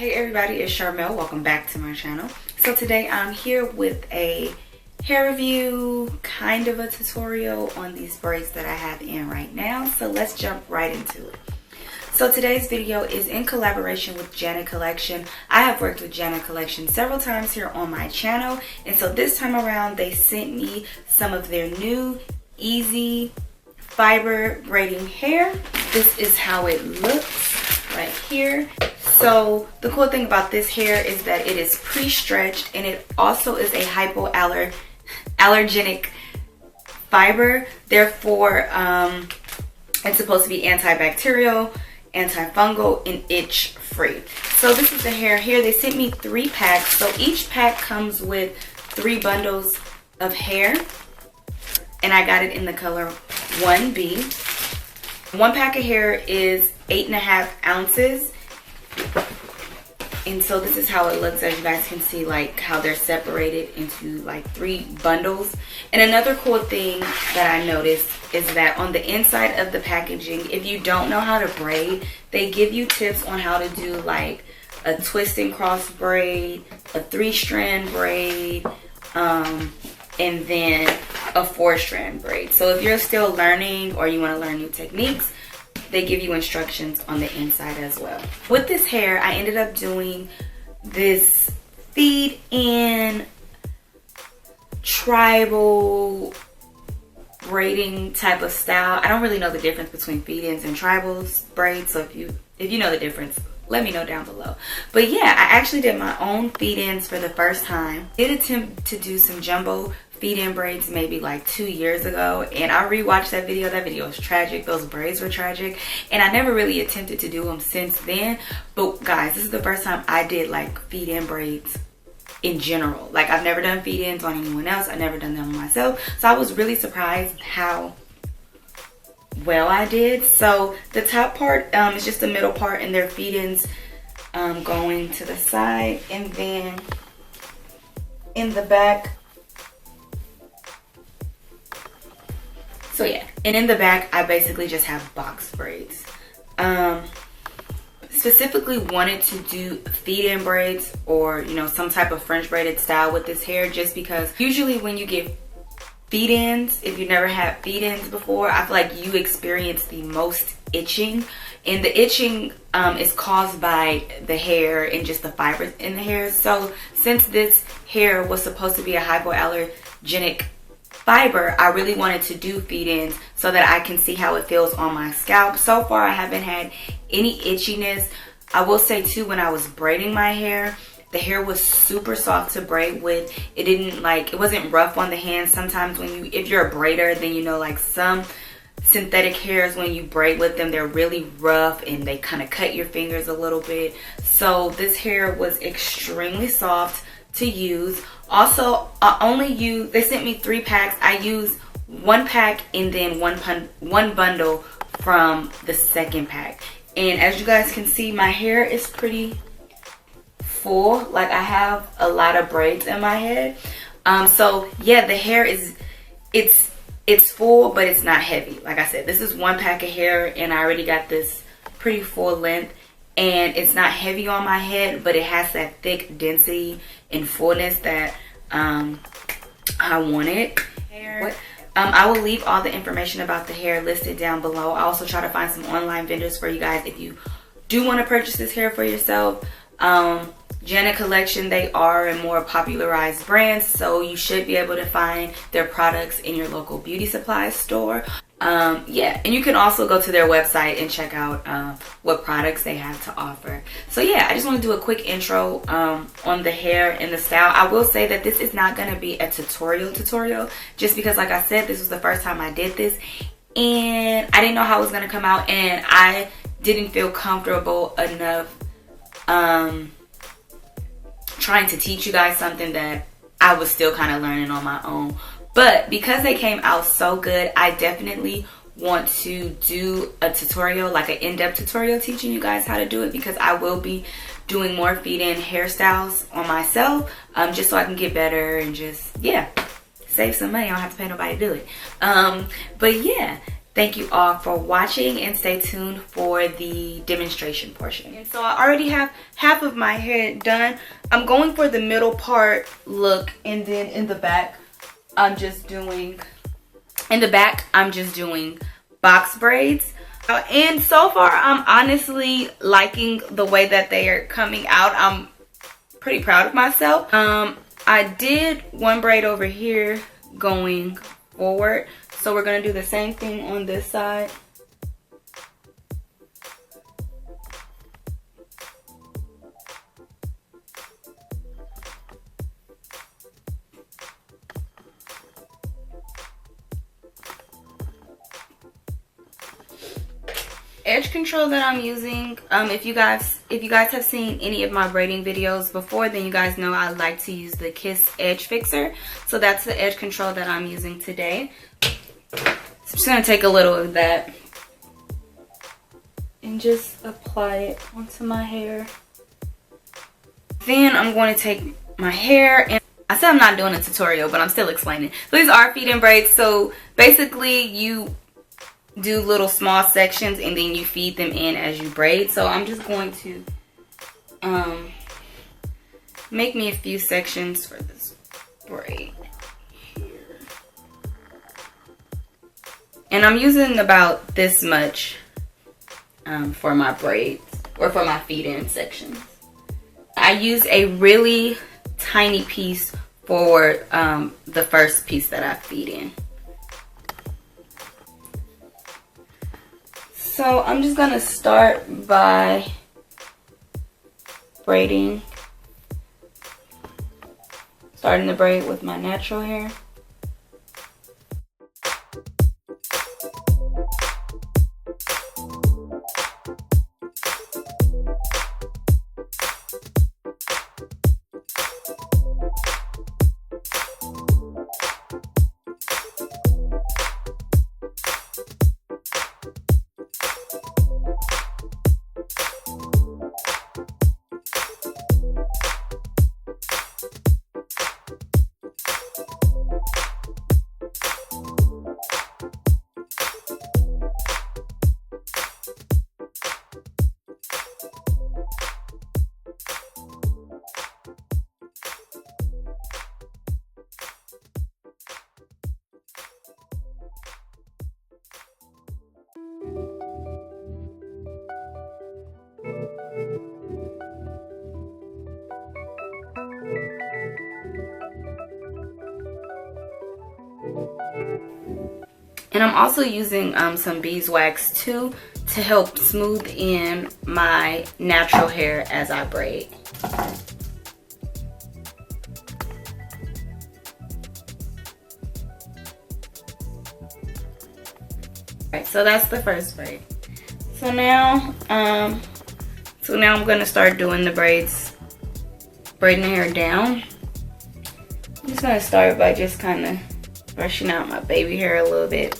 Hey everybody, it's Sharmel. Welcome back to my channel. So today I'm here with a hair review, kind of a tutorial on these braids that I have in right now. So let's jump right into it. So today's video is in collaboration with Janet Collection. I have worked with Janet Collection several times here on my channel, and so this time around they sent me some of their new easy fiber braiding hair. This is how it looks right here. So the cool thing about this hair is that it is pre-stretched, and it also is a hypoallergenic fiber. Therefore, it's supposed to be antibacterial, antifungal, and itch free. So this is the hair here. They sent me 3 packs. So each pack comes with 3 bundles of hair, and I got it in the color 1B. 1 pack of hair is 8.5 ounces. And so this is how it looks. As you guys can see, like how they're separated into like 3 bundles. And another cool thing that I noticed is that on the inside of the packaging, if you don't know how to braid, they give you tips on how to do like a twist and cross braid, a 3-strand braid, and then a 4-strand braid. So if you're still learning or you want to learn new techniques, they give you instructions on the inside as well. With this hair, I ended up doing this feed in tribal braiding type of style. I don't really know the difference between feed ins and tribals braids, so if you know the difference, let me know down below. But yeah, I actually did my own feed ins for the first time. Did attempt to do some jumbo feed-in braids maybe like 2 years ago, and I rewatched that video. That video was tragic. Those braids were tragic, and I never really attempted to do them since then. But guys, this is the first time I did like feed-in braids in general. Like, I've never done feed-ins on anyone else. I've never done them on myself, so I was really surprised how well I did. So the top part is just the middle part, and their feed-ins going to the side, and then in the back. So yeah, and in the back, I basically just have box braids. Specifically wanted to do feed-in braids or, you know, some type of French braided style with this hair, just because usually when you get feed-ins, if you've never had feed-ins before, I feel like you experience the most itching. And the itching is caused by the hair and just the fibers in the hair. So since this hair was supposed to be a hypoallergenic fiber, I really wanted to do feed-ins so that I can see how it feels on my scalp. So far, I haven't had any itchiness. I will say too, when I was braiding my hair, the hair was super soft to braid with. It wasn't rough on the hands. Sometimes if you're a braider, then you know, like some synthetic hairs, when you braid with them, they're really rough and they kind of cut your fingers a little bit. So this hair was extremely soft to use. Also, they sent me 3 packs. I used 1 pack and then one bundle from the second pack. And as you guys can see, my hair is pretty full. Like, I have a lot of braids in my head. So yeah, the hair it's full, but it's not heavy. Like I said, this is 1 pack of hair, and I already got this pretty full length. And it's not heavy on my head, but it has that thick density and fullness that I wanted. I will leave all the information about the hair listed down below. I also try to find some online vendors for you guys if you do want to purchase this hair for yourself. Janet Collection, they are a more popularized brand, so you should be able to find their products in your local beauty supply store. Yeah, and you can also go to their website and check out what products they have to offer. So yeah, I just want to do a quick intro on the hair and the style. I will say that this is not going to be a tutorial just because, like I said, this was the first time I did this, and I didn't know how it was going to come out, and I didn't feel comfortable enough trying to teach you guys something that I was still kind of learning on my own. But because they came out so good, I definitely want to do a tutorial, like an in-depth tutorial teaching you guys how to do it, because I will be doing more feed-in hairstyles on myself, just so I can get better and just, yeah, save some money. I don't have to pay nobody to do it. But yeah, Thank you all for watching, and stay tuned for the demonstration portion. And so I already have half of my hair done. I'm going for the middle part look, and then in the back I'm just doing box braids. And so far I'm honestly liking the way that they are coming out. I'm pretty proud of myself. I did one braid over here going forward, so we're gonna do the same thing on this side. Edge control that I'm using, if you guys have seen any of my braiding videos before, then you guys know I like to use the Kiss Edge Fixer. So that's the edge control that I'm using today. So I'm just going to take a little of that and just apply it onto my hair. Then I'm going to take my hair, and I said I'm not doing a tutorial, but I'm still explaining. So these are feed-in braids. So basically you do little small sections and then you feed them in as you braid. So I'm just going to make me a few sections for this braid here. And I'm using about this much for my braids, or for my feed-in sections. I use a really tiny piece for the first piece that I feed in. So I'm just gonna start by braiding, starting to braid with my natural hair. And I'm also using some beeswax too to help smooth in my natural hair as I braid. Alright, so that's the first braid. So now I'm gonna start doing the braids, braiding the hair down. I'm just gonna start by just kind of brushing out my baby hair a little bit.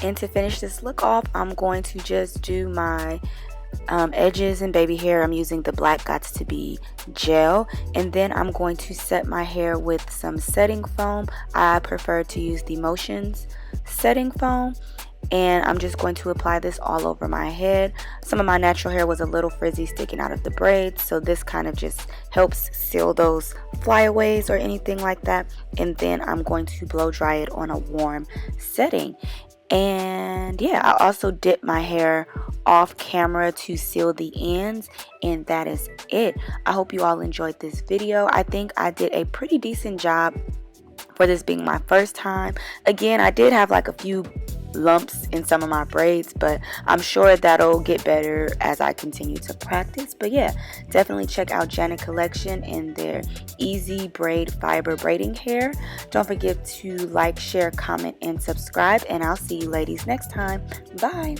And to finish this look off, I'm going to just do my edges and baby hair. I'm using the Black Gots to Be gel, and then I'm going to set my hair with some setting foam. I prefer to use the Motions setting foam, and I'm just going to apply this all over my head. Some of my natural hair was a little frizzy sticking out of the braids, so this kind of just helps seal those flyaways or anything like that. And then I'm going to blow dry it on a warm setting. And yeah, I also dip my hair off camera to seal the ends, and that is it. I hope you all enjoyed this video. I think I did a pretty decent job for this being my first time. Again, I did have like a few lumps in some of my braids, but I'm sure that'll get better as I continue to practice. But yeah, definitely check out Janet Collection and their easy braid fiber braiding hair. Don't forget to like, share, comment, and subscribe, and I'll see you ladies next time. Bye.